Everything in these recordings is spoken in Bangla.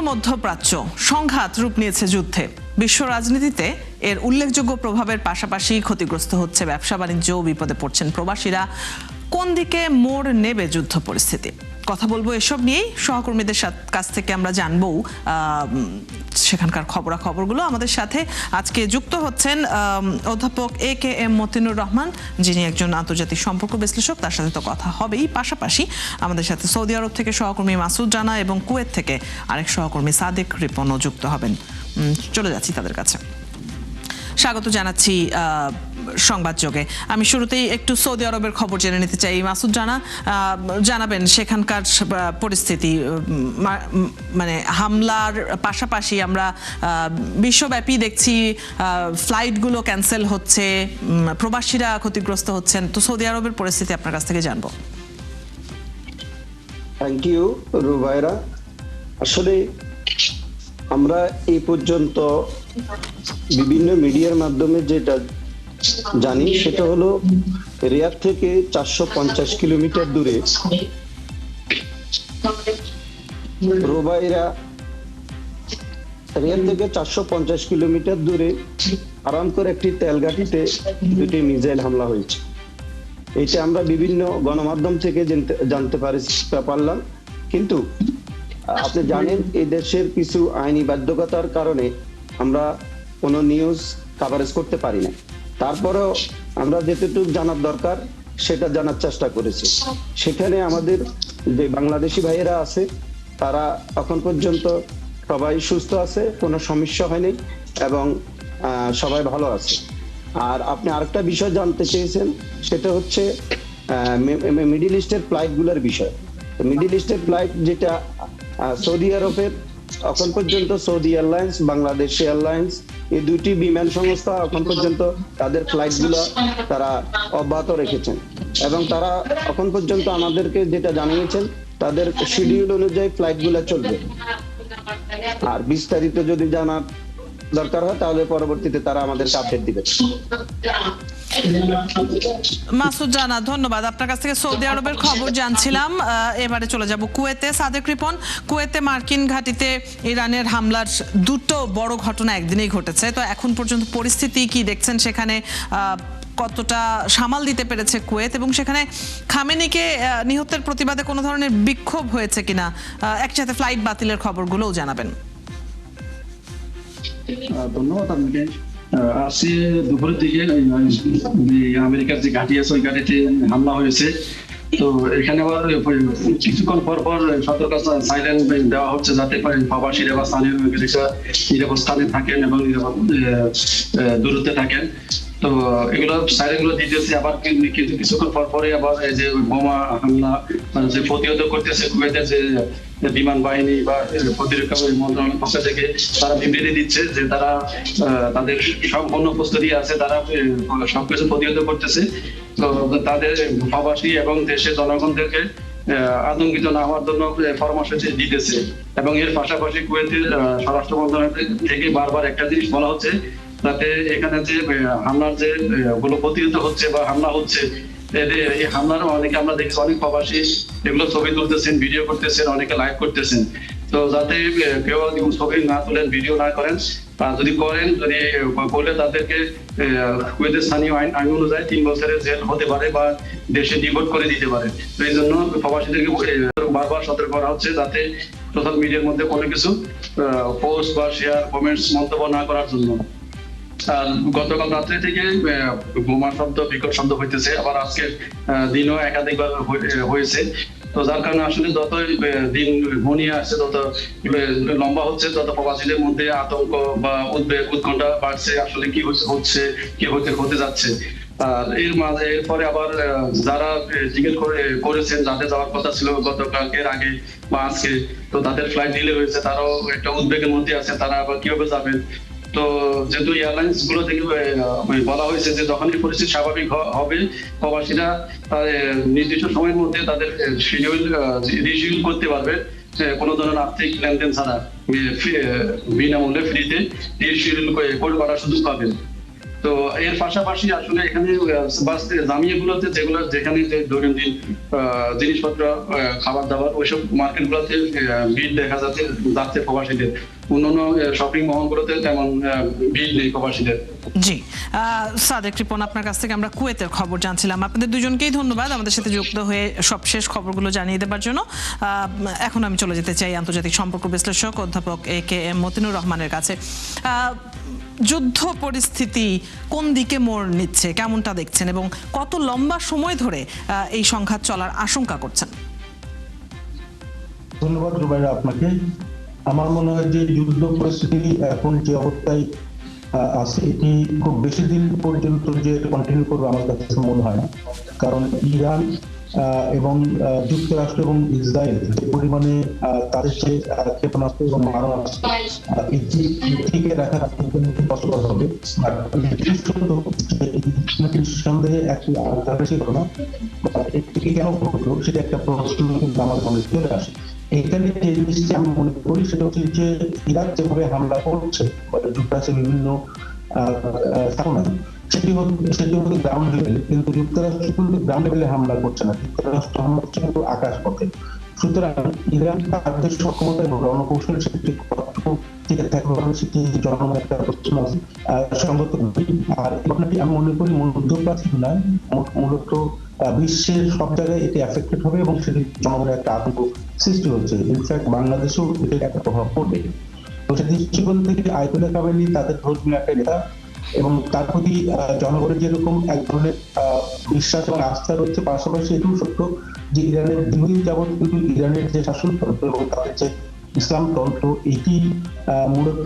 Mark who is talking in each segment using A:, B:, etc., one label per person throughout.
A: মধ্যপ্রাচ্য সংঘাত রূপ নিয়েছে যুদ্ধে। বিশ্ব রাজনীতিতে এর উল্লেখযোগ্য প্রভাবের পাশাপাশি ক্ষতিগ্রস্ত হচ্ছে ব্যবসা বাণিজ্য, বিপদে পড়ছেন প্রবাসীরা। কোন দিকে মোড় নেবে যুদ্ধ পরিস্থিতি? কথা বলবো এসব নিয়েই। সহকর্মীদের কাছ থেকে আমরা জানবো সেখানকার খবরাখবরগুলো। আমাদের সাথে আজকে যুক্ত হচ্ছেন অধ্যাপক AKM মতিনুর রহমান, যিনি একজন আন্তর্জাতিক সম্পর্ক বিশ্লেষক। তার সাথে তো কথা হবেই, পাশাপাশি আমাদের সাথে সৌদি আরব থেকে সহকর্মী মাসুদ রানা এবং কুয়েত থেকে আরেক সহকর্মী সাদেক রিপনও যুক্ত হবেন। চলে যাচ্ছি তাদের কাছে। স্বাগত জানাচ্ছি সংবাদ যোগে। আমি শুরুতেই একটু সৌদি আরবের খবর জেনে নিতে চাই। মাসুদ রানা, জানাবেন সেখানকার পরিস্থিতি। মানে হামলার পাশাপাশি আমরা বিশ্বব্যাপী দেখছি ফ্লাইটগুলো ক্যান্সেল হচ্ছে, প্রবাসীরা ক্ষতিগ্রস্ত হচ্ছেন। তো সৌদি আরবের পরিস্থিতি আপনার কাছ থেকে জানবো।
B: Thank you Rubaira. আসলে আমরা এই পর্যন্ত বিভিন্ন মিডিয়ার মাধ্যমে যেটা জানি সেটা হলো রিয়াদ থেকে 450 কিলোমিটার দূরে রুবাইরা, রিয়াদ থেকে 450 কিলোমিটার দূরে আরামকোর একটি তেলঘাটিতে দুটি মিসাইল হামলা হয়েছে। এটা আমরা বিভিন্ন গণমাধ্যম থেকে জানতে পারলাম। কিন্তু আপনি জানেন এই দেশের কিছু আইনি বাধ্যকতার কারণে আমরা কোনো নিউজ কভারেজ করতে পারি না। তারপরেও আমরা যেটুকু জানার দরকার সেটা জানার চেষ্টা করেছি। সেখানে আমাদের যে বাংলাদেশি ভাইয়েরা আছে তারা এখন পর্যন্ত সবাই সুস্থ আছে, কোনো সমস্যা হয়নি এবং সবাই ভালো আছে। আর আপনি আরেকটা বিষয় জানতে চেয়েছেন, সেটা হচ্ছে মিডল ইস্টের ফ্লাইটগুলোর বিষয়। মিডল ইস্টের ফ্লাইট যেটা সৌদি আরবের এখন পর্যন্ত সৌদি এয়ারলাইন্স, বাংলাদেশ এয়ারলাইন্স, এই দুইটি বিমান সংস্থা এখন পর্যন্ত তাদের ফ্লাইটগুলো তারা অব্যাহত রেখেছেন এবং তারা এখন পর্যন্ত আমাদেরকে যেটা জানিয়েছেন তাদের শিডিউল অনুযায়ী ফ্লাইটগুলো চলবে। আর বিস্তারিত যদি জানার দরকার হয় তাহলে পরবর্তীতে তারা আমাদেরকে আপডেট দিবে।
A: মাসুদ রানা, ধন্যবাদ। আপনার কাছ থেকে সৌদি আরবের খবর জানছিলাম। এবারে চলে যাব কুয়েতে। সাদেক রিপন, কুয়েতে মার্কিন ঘাঁটিতে ইরানের হামলার দুটো বড় ঘটনা একদিনেই ঘটেছে। তো এখন পর্যন্ত পরিস্থিতি কি দেখছেন সেখানে? কতটা সামাল দিতে পেরেছে কুয়েত, এবং সেখানে খামেনিকে নিহতের প্রতিবাদে কোনো ধরনের বিক্ষোভ হয়েছে কিনা? একসাথে ফ্লাইট বাতিলের খবরগুলোও জানাবেন।
C: ধন্যবাদ আপনাকে। আজকে দুপুরের দিকে আমেরিকার যে ঘাঁটি আছে ওই ঘাঁটিতে হামলা হয়েছে। তো এখানে আবার কিছুক্ষণ পর পর সতর্ক সাইরেন দেওয়া হচ্ছে যাতে প্রবাসীরা বা স্থানীয় নিরাপদ স্থানে থাকেন এবং দূরত্বে থাকেন। তো এগুলো সাইরেন গুলো দিতেছে। আবার কিন্তু কিছুক্ষণ পর পরে আবার এই যে বোমা হামলা যে প্রতিহত করতেছে কুয়েতের যে বিমান বাহিনী বা প্রতিরক্ষা মন্ত্রণালয়ের পক্ষ থেকে তারা বিবৃতি দিচ্ছে যে তারা তাদের সম্পূর্ণ প্রস্তুতি আছে, তারা সবকিছু প্রতিহত করতেছে। তো তাদের প্রবাসী এবং দেশের জনগণদেরকে আতঙ্কিত না হওয়ার জন্য পরামর্শ দিতেছে। এবং এর পাশাপাশি কুয়েতের স্বরাষ্ট্র মন্ত্রণালয় থেকে বারবার একটা জিনিস বলা হচ্ছে, যাতে এখানে যে হামলার যে গুলো প্রতিহত হচ্ছে বা হামলা হচ্ছে, এই হামলার অনেকে আমরা দেখছি অনেক প্রবাসী এগুলো ছবি তুলতেছেন, ভিডিও করতেছেন, অনেকে লাইভ করতেছেন। তো যাতে কেউ ছবি না তোলেন, ভিডিও না করেন, যদি করেন, যদি করলে তাদেরকে কুয়েতের স্থানীয় আইন অনুযায়ী 3 বছরের জেল হতে পারে বা দেশে ডিপোর্ট করে দিতে পারে। তো এই জন্য প্রবাসীদেরকে বারবার সতর্ক করা হচ্ছে যাতে সোশ্যাল মিডিয়ার মধ্যে কোনো কিছু পোস্ট বা শেয়ার, কমেন্টস, মন্তব্য না করার জন্য। গতকাল রাত্রে থেকে বোমা শব্দ, বিকট শব্দ হইতেছে। আবার আজকে দিনও একাধিকবার হয়েছে। তো যার কারণে আসলে যত দিন ঘনিয়ে আসছে, তত লম্বা হচ্ছে, তত প্রবাসীদের মধ্যে আতঙ্ক বা উদ্বেগ, উৎকণ্ঠা বাড়ছে। আসলে কি হচ্ছে, কি হতে যাচ্ছে। আর এর মাঝে এরপরে আবার যারা টিকিট করেছেন, যাদের যাওয়ার কথা ছিল গতকালকের আগে বা আজকে, তো তাদের ফ্লাইট ডিলে হয়েছে। তারাও একটা উদ্বেগের মধ্যে আছে, তারা আবার কিভাবে যাবেন। তো যেহেতু এয়ারলাইন্স গুলো থেকে বলা হয়েছে যে যখনই পরিস্থিতি স্বাভাবিক হবে, প্রবাসীরা নির্দিষ্ট সময়ের মধ্যে তাদের রিশিডিউল করতে পারবে কোনো ধরনের আর্থিক লেনদেন ছাড়া, বিনামূল্যে ফ্রিতে রিশিডিউল করার সুযোগ পাবেন। তো এর পাশাপাশি আসলে এখানে বাস জামিয়াগুলোতে যেখানে যে দৈনন্দিন জিনিসপত্র, খাবার দাবার, ওইসব মার্কেট গুলোতে ভিড় দেখা যাচ্ছে প্রবাসীদের। অন্যান্য শপিং মহলগুলোতে তেমন ভিড় নেই প্রবাসীদের।
A: জি, সাদেক রিপন, আপনার কাছ থেকে আমরা কুয়েতের খবর জানছিলাম। আপনাদের দুজনকেই ধন্যবাদ আমাদের সাথে যুক্ত হয়ে সবশেষ খবরগুলো জানিয়ে দেওয়ার জন্য। এখন আমি চলে যেতে চাই আন্তর্জাতিক সম্পর্ক বিশ্লেষক অধ্যাপক AKM মতিনুর রহমানের কাছে। যুদ্ধ পরিস্থিতি কোন দিকে মোড় নিচ্ছে, কেমনটা দেখছেন, এবং কত লম্বা সময় ধরে এই সংঘাত চলার আশঙ্কা করছেন?
D: ধন্যবাদ রুবাইরা আপনাকে। আমার মনে হয় যে যুদ্ধ পরিস্থিতি এখন যে অবস্থায় আছে, এটি খুব বেশি দিন পর্যন্ত যে কন্টিনিউ করবে আমার কাছে মনে হয় না। কারণ ইরান এবং যুক্তরাষ্ট্র এবং ইসরায়েল যে পরিমাণে তাদের যে ক্ষেপণাস্ত্র এবং মারণাস্ত্র এটি টিকে রাখা কষ্টকর হবে। নিঃসন্দেহে একটি আন্তর্জাতিক ঘটনা, এটি কেন ঘটলো সেটা একটা প্রশ্ন কিন্তু আমার মনে চলে আসে। এখানে যে জিনিসটি আমি মনে করি সেটা হচ্ছে যে ইরাক যেভাবে হামলা করছে যুক্তরাষ্ট্রের বিভিন্ন স্থাপনা, সেটি হচ্ছে গ্রাউন্ড লেভেলে, কিন্তু যুক্তরাষ্ট্র কিন্তু গ্রাউন্ড লেভেলে হামলা করছে না, যুক্তরাষ্ট্র হামলা করছে কিন্তু আকাশ পথে। সুতরাং ইরান তাদের সক্ষমতা এবং রণকৌশল সেটি কতটুকু টিকে থাকবে সেটি জনগণের একটা প্রশ্ন আছে সঙ্গত। আর এই ঘটনাটি আমি মনে করি মধ্যপ্রাচ্য নয়, মূলত বিশ্বের সব জায়গায় এটি এফেক্টেড হবে এবং সেটি জনগণের একটা আতঙ্ক সৃষ্টি হচ্ছে। ইনফ্যাক্ট বাংলাদেশেও এটির একটা প্রভাব পড়বে। তো সেই দৃষ্টিকোণ থেকে আয়তুল্লাহ খামেনি তাদের ধর্মীয় একটা নেতা এবং তার প্রতি জনগণের যেরকম এক ধরনের বিশ্বাস এবং আস্থা রয়েছে, পাশাপাশি এটিও সত্য যে ইরানের দীর্ঘদিন যাবৎ কিন্তু ইরানের যে শাসনতন্ত্র এবং তাদের যে ইসলামতন্ত্র, এটি মূলত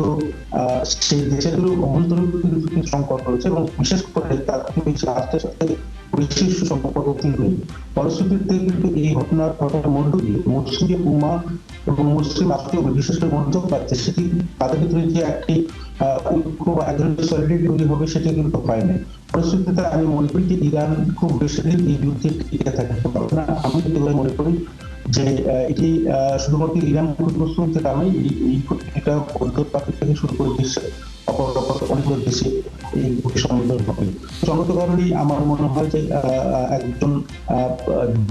D: সেই দেশের অভ্যন্তরীণ সংকট রয়েছে এবং বিশেষ করে তার রাষ্ট্রের সাথে বিশেষ সম্পর্ক কিন্তু। ফলশ্রুতিতে কিন্তু এই ঘটনার মধ্য দিয়ে মুসলিম উম্মাহ এবং মুসলিম রাষ্ট্র বিশেষ করে মধ্যপ্রাচ্যে সেটি তাদের ভিতরে যে একটি ঐক্য বা এক ধরনের সলিডারিটি তৈরি হবে সেটি কিন্তু হয় না। ফলশ্রুতিতে আমি মনে করি যে ইরান খুব বেশি দিন এই যুদ্ধে টিকে থাকতে পারবে না। আমি মনে করি যে এটি শুধুমাত্র ইরান ক্ষতিগ্রস্ত হচ্ছে তা নয়, এই এটা মধ্যপ্রাচ্য থেকে শুরু করে বিশ্বের অপর অনেক দেশে এই সম্বোধন হবে। সঙ্গত কারণেই আমার মনে হয় যে একজন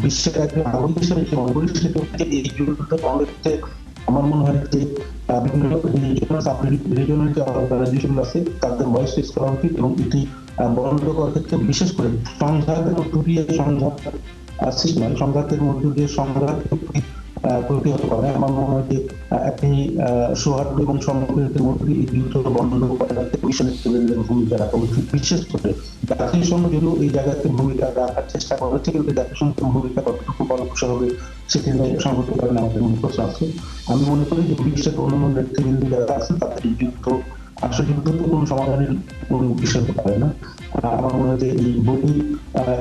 D: বিশ্বের একজন নাগরিক হিসেবে যে মনে করি সেটা হচ্ছে এই যুদ্ধ বন্ধে আমার মনে হয় যে বিভিন্ন রিজিওনাল যে অর্গানাইজেশন আছে তাদের ভয়েস রেজ করা উচিত এবং এটি বন্ধ করার ক্ষেত্রে বিশেষ করে সংঘাতের মধ্য দিয়ে সংঘাতের মধ্য দিয়ে সংঘাত প্রতিহত করে। আমার মনে হয় যে একটি সৌহার্দ্য এবং সম্প্রীতির মধ্যে এই যুদ্ধ বন্ধ করাতে ভূমিকা রাখা উচিত। বিশেষ করে জাতিসংঘ যেন এই জায়গাতে ভূমিকা রাখার চেষ্টা করেছে, কিন্তু জাতিসংঘের ভূমিকা কতটুকু ফলপ্রসূ হবে সেটি নিয়ে সংগত কারণে আমাদের মনে প্রশ্ন আছে। আমি মনে করি যে বিশ্বের অন্যান্য নেতৃবৃন্দ যারা আছে তাদের এই যুদ্ধ আসলে যুদ্ধ তো কোনো সমাধানের কোনো বিষয় হতে পারে না। আমার মনে হয় যে এই বই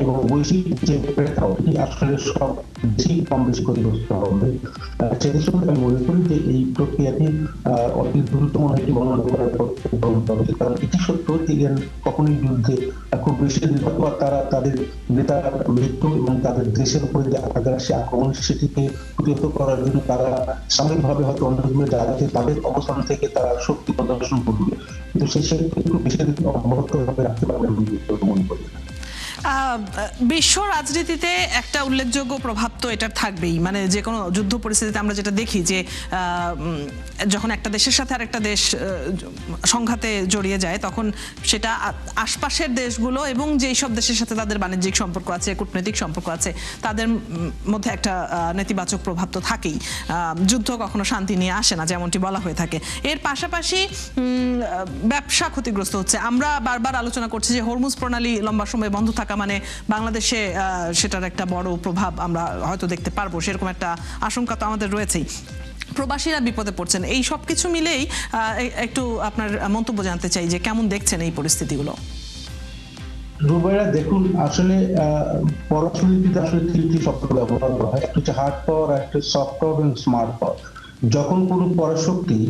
D: এবং বৈশ্বিক যে প্রেক্ষাপট এটি আসলে সব বেশি কম বেশি ক্ষতিগ্রস্ত হবে। সেই দৃষ্টিকোণ আমি মনে করি যে এই প্রক্রিয়াটি অতি দ্রুত মনে হয় বন্ধ করার গ্রহণ করা উচিত। কারণ এটি সত্য যে ইরান কখনোই যুদ্ধে খুব বেশি অথবা তারা তাদের নেতার মৃত্যু এবং তাদের দেশের উপরে যে আগ্রাসী আক্রমণ সেটিকে প্রতিহত করার জন্য তারা সাময়িকভাবে হয়তো অন্যগুলো জায়গাতে তাদের অবস্থান থেকে তারা শক্তি প্রদর্শন করবে, কিন্তু সেই একটু বেশি দিন অব্যাহত ভাবে রাখতে পারবে মনে করি।
A: বিশ্ব রাজনীতিতে একটা উল্লেখযোগ্য প্রভাব তো এটার থাকবেই। মানে যে কোনো যুদ্ধ পরিস্থিতিতে আমরা যেটা দেখি যে যখন একটা দেশের সাথে আর একটা দেশ সংঘাতে জড়িয়ে যায় তখন সেটা আশপাশের দেশগুলো এবং যেই সব দেশের সাথে তাদের বাণিজ্যিক সম্পর্ক আছে, কূটনৈতিক সম্পর্ক আছে, তাদের মধ্যে একটা নেতিবাচক প্রভাব তো থাকেই। যুদ্ধ কখনো শান্তি নিয়ে আসে না, যেমনটি বলা হয়ে থাকে। এর পাশাপাশি ব্যবসা ক্ষতিগ্রস্ত হচ্ছে। আমরা বারবার আলোচনা করছি যে হরমুজ প্রণালী লম্বা সময় বন্ধ থাকা মানে বাংলাদেশে সেটার একটা বড় প্রভাব আমরা হয়তো দেখতে পারবো, সেরকম একটা আশঙ্কা তো আমাদের রয়েছেই। প্রবাসীরা বিপদে পড়ছেন। এই সব কিছু মিলেই একটু আপনার মন্তব্য জানতে চাই যে কেমন দেখছেন এই পরিস্থিতিগুলো।
D: রুবাইরা দেখুন, আসলে পররাষ্ট্রনীতিতে আসলে তিনটি শব্দ ব্যবহার করা হয়, একটা হচ্ছে হার্ড পাওয়ার, একটা সফট পাওয়ার এবং স্মার্ট পাওয়ার। যখন কোনো পরাশক্তি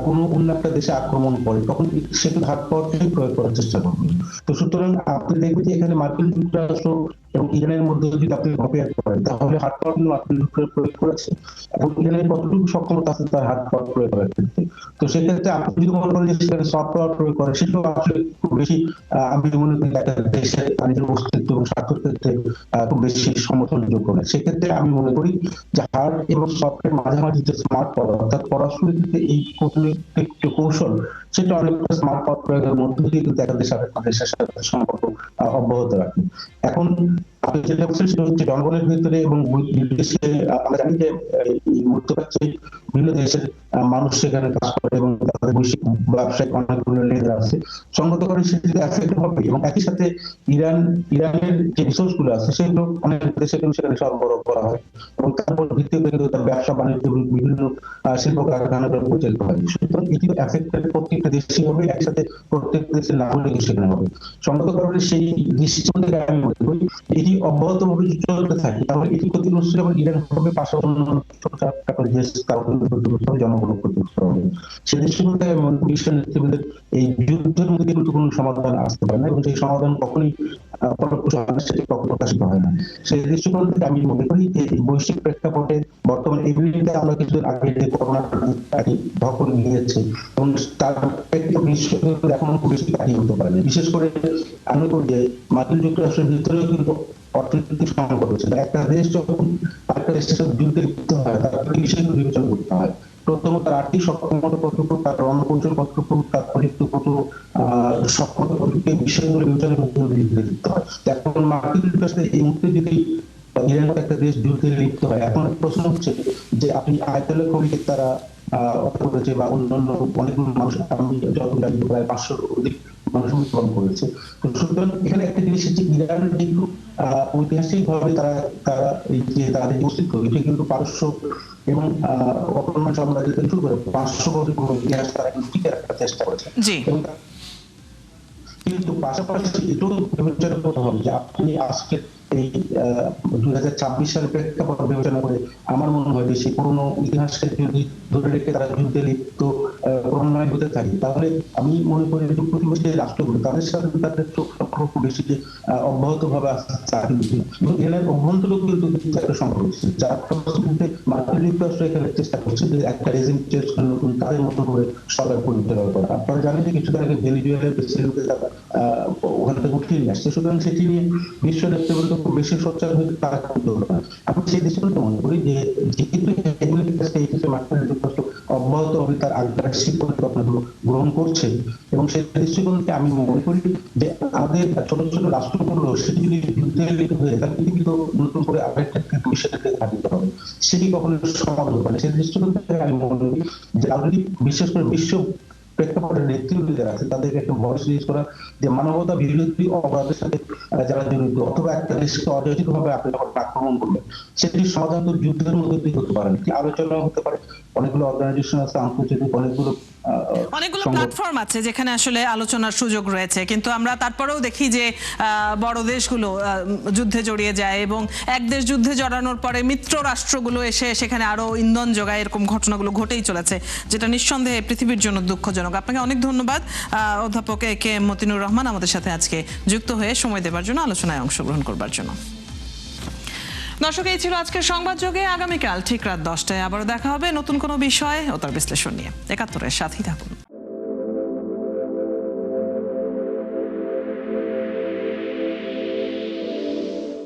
D: কোনো অন্য একটা দেশে আক্রমণ করে, তখন সেটা হাত পাওয়ারটাই প্রয়োগ করার চেষ্টা করবে। তো সুতরাং আপনি দেখবেন যে এখানে মার্কিন যুক্তরাষ্ট্র এবং ইরানের মধ্যে যদি আপনি কম্পেয়ার করেন, তাহলে হাত পাওয়ার কিন্তু মার্কিন যুক্তরাষ্ট্র প্রয়োগ করেছে, এবং ইরানের কতটুকু সক্ষমতা আছে তার হাত পাওয়ার প্রয়োগ করার ক্ষেত্রে। তো সেক্ষেত্রে আপনি যদি মনে করেন যে সেখানে সফট পাওয়ার প্রয়োগ করে, সেটাও আসলে খুব বেশি আমি মনে করি একটা দেশের নিজের অস্তিত্ব এবং স্বার্থের ক্ষেত্রে খুব বেশি সমর্থনযোগ্য না। সেক্ষেত্রে আমি মনে করি যে হার্ড এবং সফটের মাঝামাঝি যে স্মার্ট পাওয়ার, অর্থাৎ পড়াশোনার ক্ষেত্রে এই কূটনৈতিক যে কৌশল, সেটা অনেকটা স্মার্ট পাওয়ার প্রয়োগের মধ্য দিয়ে কিন্তু একটা দেশের সাথে সম্পর্ক অব্যাহত রাখে। এখন আপনি যেটা বলছেন সেটা হচ্ছে জনগণের ভিতরে এবং বিদেশে আমরা জানি যে এই মধ্যপ্রাচ্যে বিভিন্ন দেশের মানুষ সেখানে কাজ করে এবং তাদের বৈশ্বিক ব্যবসায়িক অনেকগুলো লেনদেন আছে, সংগত করে সেটা এফেক্ট হবে। এবং একই সাথে ইরানের যে রিসোর্স গুলো আছে সেগুলো অনেক দেশে কিন্তু সেখানে সরবরাহ করা হয়, এবং তারপর ভিত্তি করে কিন্তু তার ব্যবসা বাণিজ্য বিভিন্ন শিল্প কারখানাগুলো পরিচালিত হয়। সুতরাং এটি এফেক্টেড প্রত্যেকটা দেশই হবে, একসাথে প্রত্যেক দেশের নাগরিক সেখানে হবে। সংগত কারণে সেই দৃষ্টিকোণ থেকে আমি মনে করি এটি অব্যাহতভাবে চলতে থাকে, তাহলে এটি ক্ষতিগ্রস্ত যখন ইরান হবে, পাশাপাশি জনগণ ক্ষতিগ্রস্ত হবে। সেই দৃষ্টিকোণ থেকে বিশ্ব নেতৃবৃন্দের এই যুদ্ধের মধ্যে কিন্তু কোনো সমাধান আসতে পারে না, এবং সেই সমাধান কখনোই ফলপ্রসূ হয় না, সেটি কখনো প্রকাশিত হয় না। সেই দৃষ্টিকোণ থেকে আমি মনে করি যে এই বৈশ্বিক প্রেক্ষাপটে বর্তমানে এই বিষয়টা আমরা কিছুদিন আগে যে করোনা ধকল নিয়েছে, এবং তার বিশ্ব এখনো খুব বেশি কাটিয়ে উঠতে পারে। বিশেষ করে আমি করি যে মার্কিন যুক্তরাষ্ট্রের ভিতরেও কিন্তু অর্থনৈতিক সংকট হচ্ছে। একটা দেশ যখন আরেকটা দেশের সাথে যুদ্ধে লিপ্ত হয়, তার বিষয়গুলো বিবেচনা করতে হয়। প্রথমত তার আর্থিক সক্ষমতা কতটুকু, তার রণকৌশল কতটুকু, তার প্রযুক্তি কত সক্ষমতা কতটুকু, এই বিষয়গুলো বিবেচনা করতে হয়। এখন মার্কিন যুক্তরাষ্ট্রে এই মুহূর্তে যদি ইরানের একটা দেশ যুদ্ধে লিপ্ত হয়, এখন প্রশ্ন হচ্ছে যে আপনি আয়তলের কমিটি তারা করেছে বা অন্যান্য অনেকগুলো মানুষ, আমি যত জানি প্রায় 500 অধিক মানুষ মৃত্যুবরণ করেছে। তো সুতরাং এখানে একটা জিনিস হচ্ছে ইরানের কিন্তু ঐতিহাসিক ভাবে তারা এই যে তাদের অস্তিত্ব, এটা কিন্তু পারস্য এবং অটোমান সাম্রাজ্য থেকে শুরু করে 500 বছর পুরো ইতিহাস তারা কিন্তু টিকে রাখার চেষ্টা করেছে। কিন্তু পাশাপাশি এটাও বিবেচনা করতে হবে যে আপনি আজকে এই 2026 সালের প্রেক্ষাপট বিবেচনা করে আমার মনে হয় যে সেই পুরোনো ইতিহাসকে যদি ধরে রেখে তারা যুদ্ধে লিপ্ত ক্রমান্বয়ে হতে থাকে, তাহলে আমি মনে করি যে প্রতিবেশী রাষ্ট্রগুলো তাদের সাথে তাদের সম্পর্ক বেশি যে অব্যাহত ভাবে আসছে, এবং এর অভ্যন্তরেও কিন্তু একটা সম্পর্ক হচ্ছে, যার ফলশ্রুতিতে মার্কিন যুক্তরাষ্ট্র এখানে চেষ্টা করছে যে একটা রেজিম চেঞ্জ করে নতুন তাদের মতো করে সরকার পরিচালনা করা। আপনারা জানেন যে কিছুদিন আগে ভেনেজুয়েলার প্রেসিডেন্টকে তারা ওখান থেকে উঠিয়ে নিয়ে আসছে। সুতরাং সেটি নিয়ে বিশ্ব নেতৃবৃন্দ খুব বেশি সোচ্চার হয়ে তারা কিন্তু আমি সেই দৃষ্টিকোণে মনে করি যে যেহেতু মার্কিন যুক্তরাষ্ট্র অব্যাহতভাবে তার আগ্রাসী পরিকল্পনাগুলো গ্রহণ করছে, এবং সেই দৃষ্টিকোণকে আমি মনে করি যে আমাদের ছোট ছোট রাষ্ট্রগুলো সেটি যদি যুদ্ধে লিপ্ত হয়ে যায়, তাহলে কিন্তু নতুন করে আরেকটা বিষয়টাকে ঘাটিতে হবে, সেটি কখনো সমাধান হতে পারে। সেই দৃষ্টিকোণ থেকে আমি মনে করি যে অলরেডি বিশেষ করে বিশ্ব প্রেক্ষাপটের নেতৃত্ব যারা আছে তাদেরকে একটা ভয়েস রেজ করা, যে মানবতা বিরোধী অপরাধের সাথে যারা জড়িত, অথবা একটা দেশকে অযাচিত ভাবে আপনি যখন আক্রমণ করবেন, সেটি সমাধান তো যুদ্ধের মধ্যে দিয়ে হতে পারে, আলোচনা হতে পারে। অনেকগুলো অর্গানাইজেশন আছে, আন্তর্জাতিক অনেকগুলো
A: প্ল্যাটফর্ম আছে যেখানে আসলে আলোচনার সুযোগ রয়েছে, কিন্তু আমরা তারপরেও দেখি যে বড় দেশগুলো যুদ্ধে জড়িয়ে যায়, এবং এক দেশ যুদ্ধে জড়ানোর পরে মিত্র রাষ্ট্রগুলো এসে সেখানে আরো ইন্ধন যোগায়, এরকম ঘটনাগুলো ঘটেই চলেছে, যেটা নিঃসন্দেহে পৃথিবীর জন্য দুঃখজনক। আপনাকে অনেক ধন্যবাদ অধ্যাপক এ.কে মতিনুর রহমান আমাদের সাথে আজকে যুক্ত হয়ে সময় দেবার জন্য, আলোচনায় অংশগ্রহণ করবার জন্য। দর্শক, এই ছিল আজকের সংবাদ যোগে। আগামীকাল ঠিক রাত 10টায় আবারও দেখা হবে নতুন কোনো বিষয় ও তার বিশ্লেষণ নিয়ে। ৭১-এর সাথেই থাকুন।